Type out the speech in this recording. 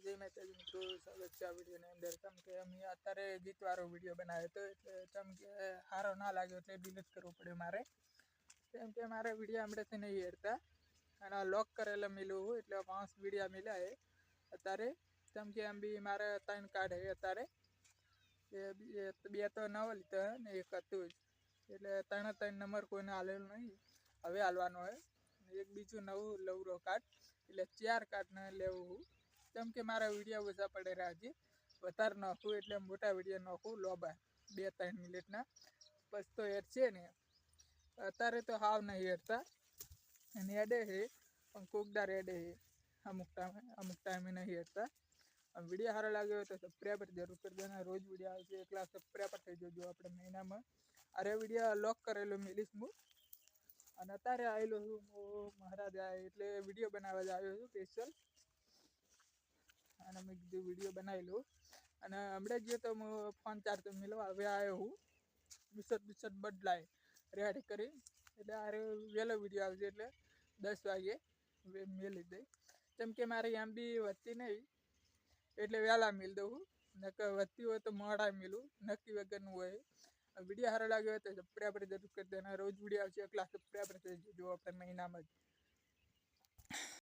જય માતાજી મિત્રો, સ્વાગત છે આ વિડીયોની અંદર. કેમ કે અમે અત્યારે ગીતવાળો વિડીયો બનાવ્યો હતો, એટલે કેમ કે સારો ના લાગ્યો એટલે ડિલીટ કરવો પડ્યો મારે. કેમ કે મારે વિડીયો હમણાંથી નહીં હેરતા અને લોક કરેલા મિલું હું, એટલે 5 વિડીયા મિલાય અત્યારે. કેમ કે એમ બી મારે 3 કાર્ડ છે અત્યારે, બે તો નવો લીધો ને એક હતું જ, એટલે 3 નંબર કોઈને હાલેલું નહીં, હવે હાલવાનો હોય. એક બીજું નવું લવરો કાર્ડ, એટલે 4 કાર્ડને લેવું હું. કેમ કે મારા વિડીયો ઓછા પડે રહ્યા હજી, વધારે નાખું એટલે મોટા વિડીયો નાખું લોબા 2-3 મિનિટના, બસ તો હેરશે ને. અત્યારે તો હાવ નહીં હેરતા અને હેડે છે, પણ કોકદાર હેડે છે, અમુક ટાઈમે નહીં હેરતા. વિડીયો સારો લાગ્યો હોય તો સબસ્ક્રાઈબર જરૂર કરી દેના. રોજ વિડીયો આવશે, એકલા સબસ્ક્રાઈબર થઈ જજો આપણે મહિનામાં. અરે વિડીયો લોક કરેલો મિલીશ હું, અને અત્યારે આવેલો છું હું મહારાજ એટલે વિડીયો બનાવવા જ આવ્યો છું સ્પેશિયલ. અને મેં કીધું વિડીયો બનાવી લઉં. અને હમણાં ગયો તો હું ફોન ચાર્જ મિલવા, હવે આવ્યો હું બિસ્ટ બદલાય રેડી કરી, એટલે આ વહેલો વિડીયો આવશે, એટલે 10 વાગે મેલી દઈ. કેમ કે મારે એમ બી વધતી નહીં, એટલે વહેલા મિલ દઉં હું, નકર વધતી હોય તો મોડા મિલું, નક્કી વગરનું હોય. વિડીયો સારો લાગ્યો હોય તો સબસ્ક્રાઈબર જરૂર કરી દેના. રોજ વિડીયો આવશે, એકલા સબસ્ક્રાઈબર થઈ જજો આપણે મહિનામાં જ.